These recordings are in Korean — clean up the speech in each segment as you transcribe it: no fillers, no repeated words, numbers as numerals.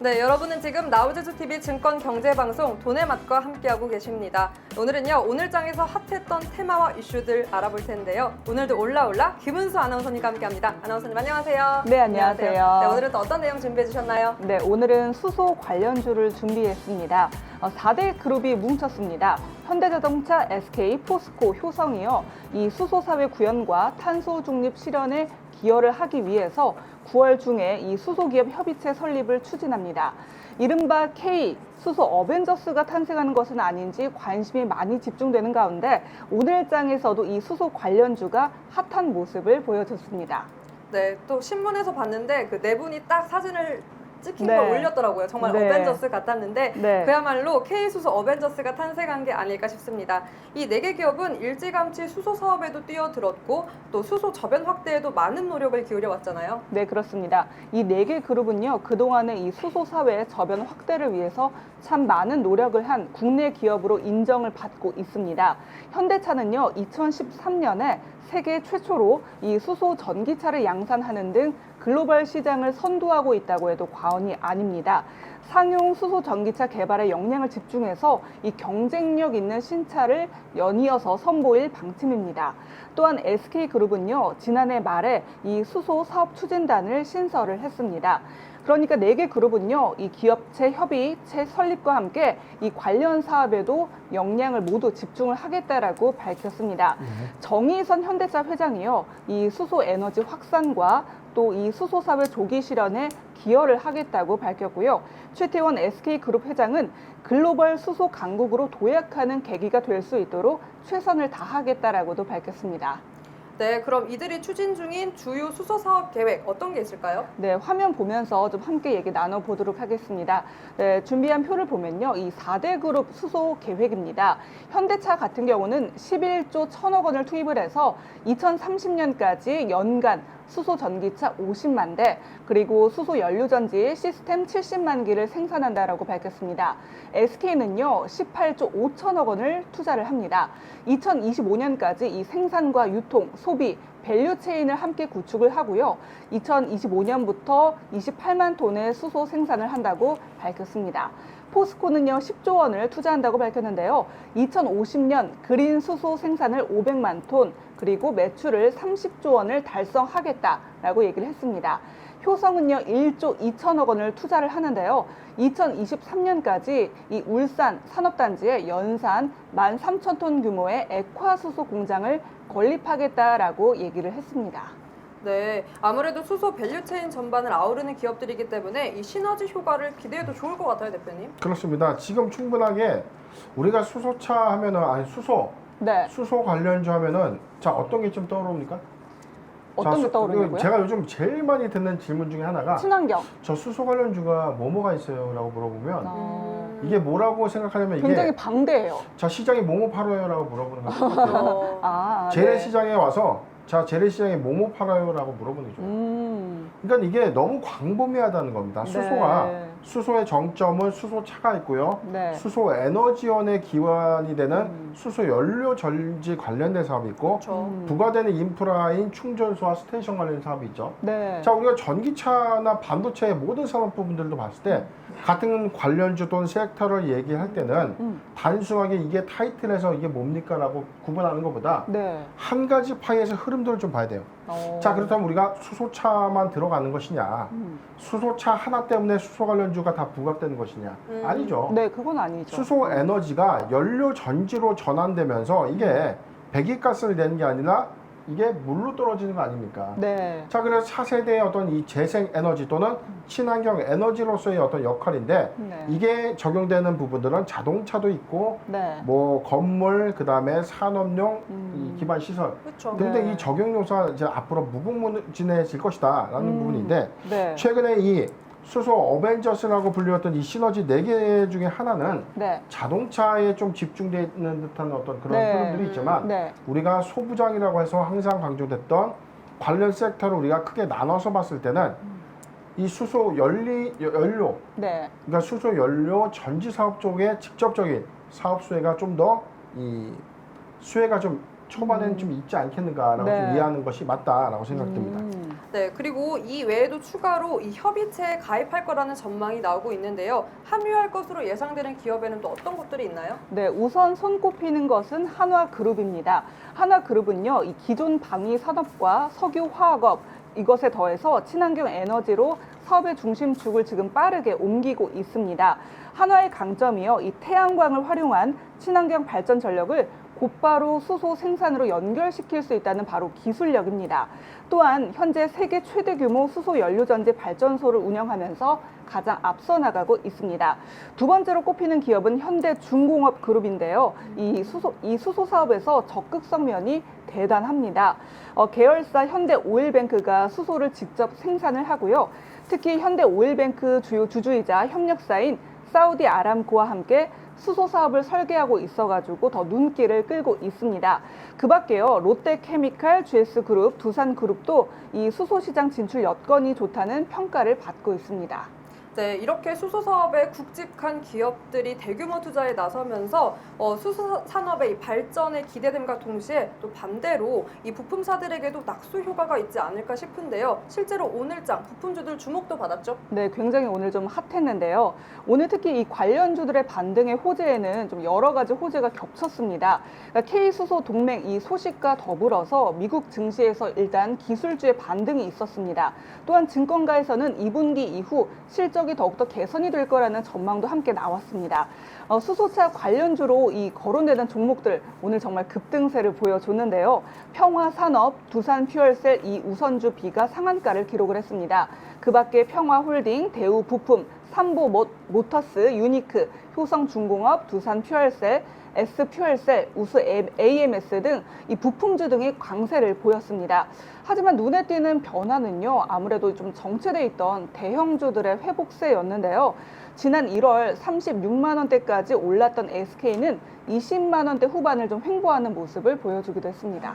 네, 여러분은 지금 나우제주TV 증권경제방송 돈의 맛과 함께하고 계십니다. 오늘은요, 오늘장에서 핫했던 테마와 이슈들 알아볼 텐데요. 오늘도 올라올라 김은수 아나운서님과 함께합니다. 아나운서님 안녕하세요. 네, 안녕하세요. 네, 오늘은 또 어떤 내용 준비해 주셨나요? 네, 오늘은 수소 관련주를 준비했습니다. 4대 그룹이 뭉쳤습니다. 현대자동차, SK, 포스코, 효성이요. 이 수소사회 구현과 탄소 중립 실현에 기여를 하기 위해서 9월 중에 이 수소기업 협의체 설립을 추진합니다. 이른바 K 수소 어벤져스가 탄생하는 것은 아닌지 관심이 많이 집중되는 가운데 오늘장에서도 이 수소 관련주가 핫한 모습을 보여줬습니다. 네, 또 신문에서 봤는데 그 네 분이 딱 사진을 찍힌 네. 걸 올렸더라고요. 정말 네. 어벤져스 같았는데 네. 그야말로 K수소 어벤져스가 탄생한 게 아닐까 싶습니다. 이 네 개 기업은 일찌감치 수소 사업에도 뛰어들었고 또 수소 저변 확대에도 많은 노력을 기울여 왔잖아요. 네, 그렇습니다. 이 네 개 그룹은요, 그동안의 이 수소 사회 저변 확대를 위해서 참 많은 노력을 한 국내 기업으로 인정을 받고 있습니다. 현대차는요, 2013년에 세계 최초로 이 수소 전기차를 양산하는 등 글로벌 시장을 선도하고 있다고 해도 과언이 아닙니다. 상용 수소 전기차 개발에 역량을 집중해서 이 경쟁력 있는 신차를 연이어서 선보일 방침입니다. 또한 SK그룹은요, 지난해 말에 이 수소 사업 추진단을 신설을 했습니다. 그러니까 네 개 그룹은요, 이 기업체 협의체 설립과 함께 이 관련 사업에도 역량을 모두 집중을 하겠다라고 밝혔습니다. 정의선 현대차 회장이요, 이 수소 에너지 확산과 또 이 수소 사회 조기 실현에 기여를 하겠다고 밝혔고요. 최태원 SK그룹 회장은 글로벌 수소 강국으로 도약하는 계기가 될 수 있도록 최선을 다하겠다라고도 밝혔습니다. 네, 그럼 이들이 추진 중인 주요 수소 사업 계획 어떤 게 있을까요? 네, 화면 보면서 좀 함께 얘기 나눠보도록 하겠습니다. 네, 준비한 표를 보면요, 이 4대 그룹 수소 계획입니다. 현대차 같은 경우는 11조 1천억 원을 투입을 해서 2030년까지 연간 수소 전기차 50만 대, 그리고 수소 연료전지 시스템 70만 기를 생산한다라고 밝혔습니다. SK는요, 18조 5천억 원을 투자를 합니다. 2025년까지 이 생산과 유통, 소비, 밸류 체인을 함께 구축을 하고요. 2025년부터 28만 톤의 수소 생산을 한다고 밝혔습니다. 포스코는요, 10조 원을 투자한다고 밝혔는데요. 2050년 그린 수소 생산을 500만 톤, 그리고 매출을 30조 원을 달성하겠다라고 얘기를 했습니다. 효성은요, 1조 2천억 원을 투자를 하는데요. 2023년까지 이 울산 산업단지에 연산 13,000톤 규모의 액화수소 공장을 건립하겠다라고 얘기를 했습니다. 네, 아무래도 수소 밸류체인 전반을 아우르는 기업들이기 때문에 이 시너지 효과를 기대해도 좋을 것 같아요, 대표님. 그렇습니다. 지금 충분하게 우리가 수소차 하면은 네. 수소 관련주 하면은 자 어떤 게 좀 떠오릅니까? 어떤 게 떠오르냐고요? 제가 요즘 제일 많이 듣는 질문 중에 하나가 친환경. 저 수소 관련주가 뭐가 있어요라고 물어보면 이게 음. 뭐라고 생각하냐면 이게 굉장히 방대해요. 자 시장이 뭐뭐 팔아요라고 물어보는 거예요. 어, 네. 재래시장에 와서 자 재래시장에 뭐뭐 팔아요라고 물어보는 게 좋아요. 그러니까 이게 너무 광범위하다는 겁니다. 수소가 네. 수소의 정점은 수소차가 있고요. 네. 수소 에너지원의 기반이 되는 수소 연료 전지 관련된 사업이 있고 그렇죠. 부과되는 인프라인 충전소와 스테이션 관련 사업이 있죠. 네. 자, 우리가 전기차나 반도체의 모든 산업 부분들도 봤을 때 같은 관련주 또는 섹터를 얘기할 때는 단순하게 이게 타이틀에서 이게 뭡니까 라고 구분하는 것보다 네. 한 가지 파이에서 흐름들을 좀 봐야 돼요. 자, 그렇다면 우리가 수소차만 들어가는 것이냐, 수소차 하나 때문에 수소 관련주가 다 부각되는 것이냐? 아니죠. 네, 그건 아니죠. 수소 에너지가 연료 전지로 전환되면서 이게 배기가스를 내는 게 아니라 이게 물로 떨어지는 거 아닙니까? 네. 자, 그래서 차세대의 어떤 이 재생 에너지 또는 친환경 에너지로서의 어떤 역할인데 네. 이게 적용되는 부분들은 자동차도 있고 네. 뭐 건물, 그 다음에 산업용 이 기반 시설 그렇죠. 등등 네. 이 적용 요소가 이제 앞으로 무궁무진해질 것이다라는 부분인데 네. 최근에 이 수소 어벤져스라고 불리웠던 이 시너지 4개 중에 하나는 네. 자동차에 좀 집중되어 있는 듯한 어떤 그런 네. 흐름들이 있지만 네. 우리가 소부장이라고 해서 항상 강조됐던 관련 섹터를 우리가 크게 나눠서 봤을 때는 이 수소 연료 네. 그러니까 수소 연료 전지 사업 쪽에 직접적인 사업 수혜가 좀 더 이 수혜가 좀 초반에는 좀 있지 않겠는가라고 네. 좀 이해하는 것이 맞다라고 생각됩니다. 네, 그리고 이 외에도 추가로 이 협의체에 가입할 거라는 전망이 나오고 있는데요. 합류할 것으로 예상되는 기업에는 또 어떤 것들이 있나요? 네, 우선 손꼽히는 것은 한화그룹입니다. 한화그룹은요, 이 기존 방위 산업과 석유 화학업 이것에 더해서 친환경 에너지로 사업의 중심축을 지금 빠르게 옮기고 있습니다. 한화의 강점이요, 이 태양광을 활용한 친환경 발전 전력을 곧바로 수소 생산으로 연결시킬 수 있다는 바로 기술력입니다. 또한 현재 세계 최대 규모 수소 연료전지 발전소를 운영하면서 가장 앞서 나가고 있습니다. 두 번째로 꼽히는 기업은 현대중공업 그룹인데요. 이 수소 사업에서 적극성 면이 대단합니다. 계열사 현대오일뱅크가 수소를 직접 생산을 하고요. 특히 현대오일뱅크 주요 주주이자 협력사인 사우디 아람코와 함께 수소 사업을 설계하고 있어가지고 더 눈길을 끌고 있습니다. 그 밖에요, 롯데케미칼, GS그룹, 두산그룹도 이 수소 시장 진출 여건이 좋다는 평가를 받고 있습니다. 네, 이렇게 수소 사업에 굵직한 기업들이 대규모 투자에 나서면서 수소 산업의 이 발전에 기대됨과 동시에 또 반대로 이 부품사들에게도 낙수 효과가 있지 않을까 싶은데요. 실제로 오늘장 부품주들 주목도 받았죠? 네, 굉장히 오늘 좀 핫했는데요. 오늘 특히 이 관련주들의 반등의 호재에는 좀 여러 가지 호재가 겹쳤습니다. 그러니까 K수소 동맹 이 소식과 더불어서 미국 증시에서 일단 기술주의 반등이 있었습니다. 또한 증권가에서는 2분기 이후 실적이 더욱더 개선이 될 거라는 전망도 함께 나왔습니다. 수소차 관련주로 이 거론되는 종목들 오늘 정말 급등세를 보여줬는데요. 평화산업, 두산퓨얼셀 이 우선주 B가 상한가를 기록을 했습니다. 그 밖에 평화홀딩, 대우부품, 삼보모터스, 유니크, 효성중공업, 두산퓨얼셀, S퓨얼셀, 우수 AMS 등 이 부품주 등이 강세를 보였습니다. 하지만 눈에 띄는 변화는요, 아무래도 좀 정체돼 있던 대형주들의 회복세였는데요. 지난 1월 36만 원대까지 올랐던 SK는 20만 원대 후반을 좀 횡보하는 모습을 보여주기도 했습니다.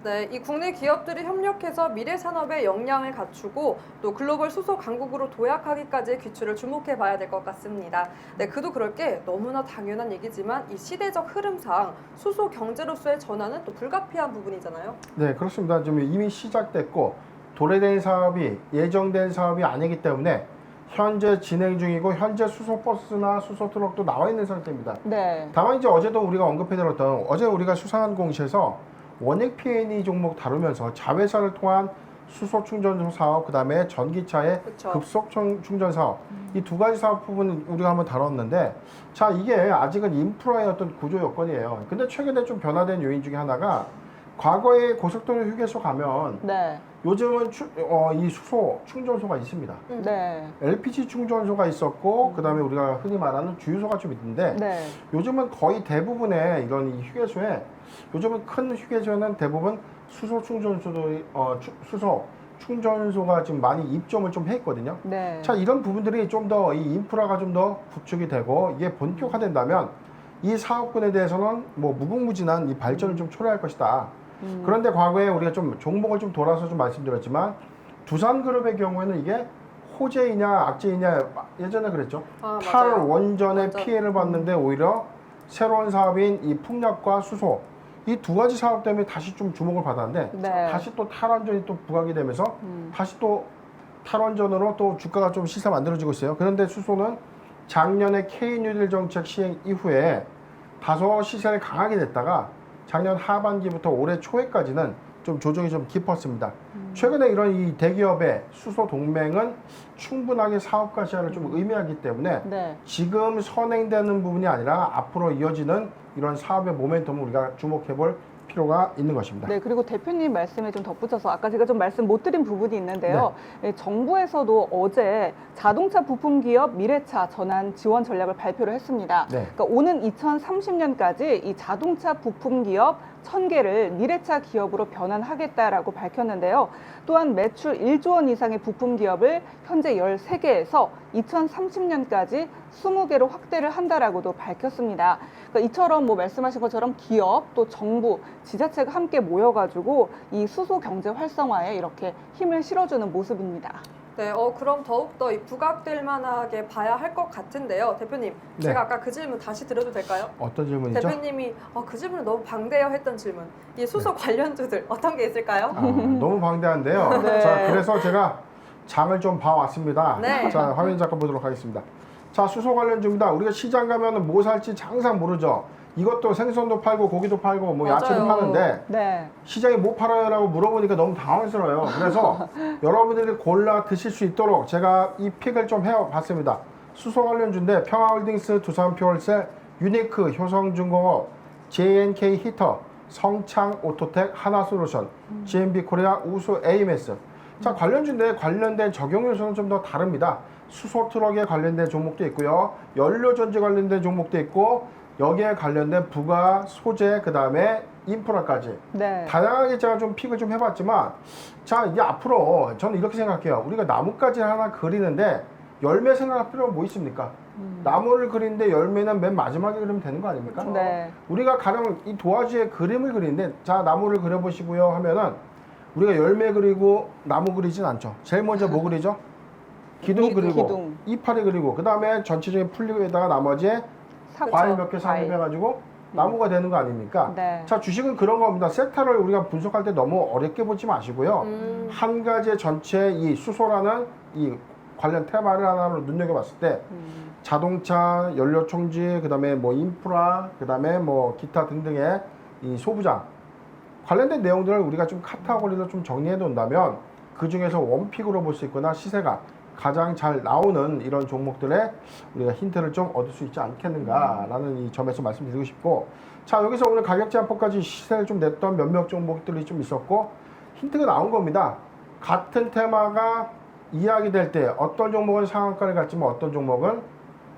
네, 이 국내 기업들이 협력해서 미래 산업의 역량을 갖추고 또 글로벌 수소 강국으로 도약하기까지 귀추를 주목해 봐야 될 것 같습니다. 네, 그도 그럴 게 너무나 당연한 얘기지만 이 시대적 흐름상 수소 경제로서의 전환은 또 불가피한 부분이잖아요. 네, 그렇습니다. 지금 이미 시작됐고 도래된 사업이 예정된 사업이 아니기 때문에 현재 진행 중이고 현재 수소버스나 수소트럭도 나와 있는 상태입니다. 네. 다만 이제 어제도 우리가 언급해드렸던 어제 우리가 수상한 공시에서 원액 P&E 종목 다루면서 자회사를 통한 수소 충전소 사업, 그다음에 전기차의 그쵸. 급속 충전 사업 이 두 가지 사업 부분 우리가 한번 다뤘는데 자 이게 아직은 인프라의 어떤 구조 여건이에요. 근데 최근에 좀 변화된 요인 중에 하나가 과거에 고속도로 휴게소 가면 네. 요즘은 이 수소 충전소가 있습니다. 네. LPG 충전소가 있었고 그다음에 우리가 흔히 말하는 주유소가 좀 있는데 네. 요즘은 거의 대부분의 이런 이 휴게소에 요즘은 큰 휴게소에는 대부분 수소 충전소도 수소 충전소가 지금 많이 입점을 좀 했거든요. 네. 자 이런 부분들이 좀 더 이 인프라가 좀 더 구축이 되고 이게 본격화된다면 이 사업군에 대해서는 뭐 무궁무진한 이 발전을 좀 초래할 것이다. 그런데 과거에 우리가 좀 종목을 좀 돌아서 좀 말씀드렸지만 두산그룹의 경우에는 이게 호재이냐 악재이냐 예전에 그랬죠. 아, 탈 맞아요. 원전의 완전. 피해를 봤는데 오히려 새로운 사업인 이 풍력과 수소 이 두 가지 사업 때문에 다시 좀 주목을 받았는데 네. 다시 또 탈원전이 또 부각이 되면서 다시 또 탈원전으로 또 주가가 좀 시세 만들어지고 있어요. 그런데 수소는 작년에 K-뉴딜 정책 시행 이후에 다소 시세를 강하게 냈다가 작년 하반기부터 올해 초에까지는 좀 조정이 좀 깊었습니다. 최근에 이런 이 대기업의 수소 동맹은 충분하게 사업가 시야를 좀 의미하기 때문에 네. 지금 선행되는 부분이 아니라 앞으로 이어지는 이런 사업의 모멘텀을 우리가 주목해 볼 필요가 있는 것입니다. 네, 그리고 대표님 말씀에 좀 덧붙여서 아까 제가 좀 말씀 못 드린 부분이 있는데요. 네, 정부에서도 어제 자동차 부품 기업 미래차 전환 지원 전략을 발표를 했습니다. 네. 그러니까 오는 2030년까지 이 자동차 부품 기업 1000개를 미래차 기업으로 변환하겠다라고 밝혔는데요. 또한 매출 1조 원 이상의 부품 기업을 현재 13개에서 2030년까지 20개로 확대를 한다라고도 밝혔습니다. 그러니까 이처럼 뭐 말씀하신 것처럼 기업 또 정부, 지자체가 함께 모여가지고 이 수소 경제 활성화에 이렇게 힘을 실어주는 모습입니다. 네, 그럼 더욱더 이 부각될 만하게 봐야 할 것 같은데요. 대표님, 네. 제가 아까 그 질문 다시 드려도 될까요? 어떤 질문이죠? 대표님이 그 질문을 너무 방대해요 했던 질문. 이 수소 관련주들 어떤 게 있을까요? 너무 방대한데요. 네. 자, 그래서 제가 장을 좀 봐왔습니다. 네. 자, 화면 잠깐 보도록 하겠습니다. 자, 수소 관련주입니다. 우리가 시장 가면은 뭐 살지 항상 모르죠. 이것도 생선도 팔고 고기도 팔고 뭐 야채도 맞아요. 파는데 네. 시장에 뭐 팔아요라고 물어보니까 너무 당황스러워요. 그래서 여러분들이 골라 드실 수 있도록 제가 이 픽을 좀 해봤습니다. 수소 관련주인데 평화홀딩스, 두산퓨얼셀, 유니크, 효성중공업, JNK 히터, 성창 오토텍, 하나솔루션, GMB 코리아, 우수 AMS. 자, 관련주인데 관련된 적용 요소는 좀 더 다릅니다. 수소 트럭에 관련된 종목도 있고요. 연료전지 관련된 종목도 있고 여기에 관련된 부가, 소재, 그 다음에 인프라까지 네. 다양하게 제가 좀 픽을 좀 해봤지만 자, 이제 앞으로 저는 이렇게 생각해요. 우리가 나뭇가지 하나 그리는데 열매 생각할 필요가 뭐 있습니까? 나무를 그리는데 열매는 맨 마지막에 그리면 되는 거 아닙니까? 네. 우리가 가령 이 도화지에 그림을 그리는데 자, 나무를 그려보시고요 하면은 우리가 열매 그리고 나무 그리진 않죠. 제일 먼저 뭐 그리죠? 기둥 그리고 기둥. 이파리 그리고 그 다음에 전체적인 풀리고에다가 나머지에 과일 몇 개 삽입해가지고 나무가 되는 거 아닙니까? 네. 자, 주식은 그런 겁니다. 섹터를 우리가 분석할 때 너무 어렵게 보지 마시고요. 한 가지의 전체 이 수소라는 이 관련 테마를 하나로 눈여겨봤을 때 자동차, 연료총지, 그 다음에 뭐 인프라, 그 다음에 뭐 기타 등등의 이 소부장 관련된 내용들을 우리가 좀 카테고리로 좀 정리해 놓는다면 그 중에서 원픽으로 볼 수 있거나 시세가 가장 잘 나오는 이런 종목들에 우리가 힌트를 좀 얻을 수 있지 않겠는가라는 이 점에서 말씀드리고 싶고, 자, 여기서 오늘 가격 제한법까지 시세를 좀 냈던 몇몇 종목들이 좀 있었고 힌트가 나온 겁니다. 같은 테마가 이야기될 때 어떤 종목은 상한가를 갔지만 어떤 종목은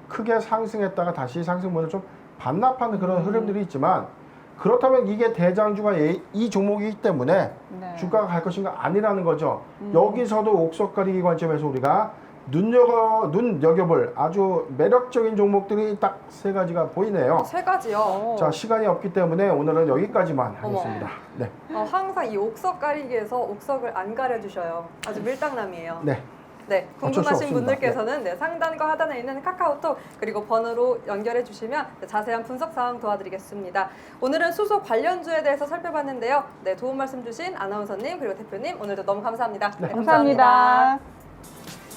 크게 상승했다가 다시 상승분을 좀 반납하는 그런 흐름들이 있지만 그렇다면 이게 대장주가 이 종목이기 때문에 네. 주가가 갈 것인가 아니라는 거죠. 여기서도 옥석 가리기 관점에서 우리가 눈여겨볼 아주 매력적인 종목들이 딱 세 가지가 보이네요. 세 가지요. 자, 시간이 없기 때문에 오늘은 여기까지만 어머. 하겠습니다. 네. 항상 이 옥석 가리기에서 옥석을 안 가려주셔요. 아주 밀당남이에요. 네. 네, 어쩔 수 궁금하신 없습니다. 분들께서는 네, 상단과 하단에 있는 카카오톡 그리고 번호로 연결해 주시면 자세한 분석 사항 도와드리겠습니다. 오늘은 수소 관련주에 대해서 살펴봤는데요. 네, 도움 말씀 주신 아나운서님 그리고 대표님 오늘도 너무 감사합니다. 네, 감사합니다.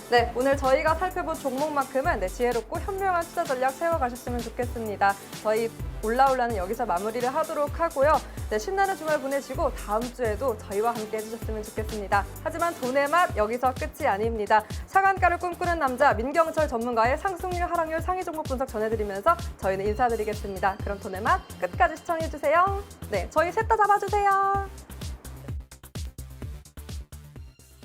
네, 오늘 저희가 살펴본 종목만큼은 네, 지혜롭고 현명한 투자 전략 세워가셨으면 좋겠습니다. 저희 올라올라는 여기서 마무리를 하도록 하고요. 네, 신나는 주말 보내시고 다음 주에도 저희와 함께 해주셨으면 좋겠습니다. 하지만 돈의 맛 여기서 끝이 아닙니다. 상한가를 꿈꾸는 남자 민경철 전문가의 상승률, 하락률, 상위 종목 분석 전해드리면서 저희는 인사드리겠습니다. 그럼 돈의 맛 끝까지 시청해주세요. 네, 저희 셋 다 잡아주세요.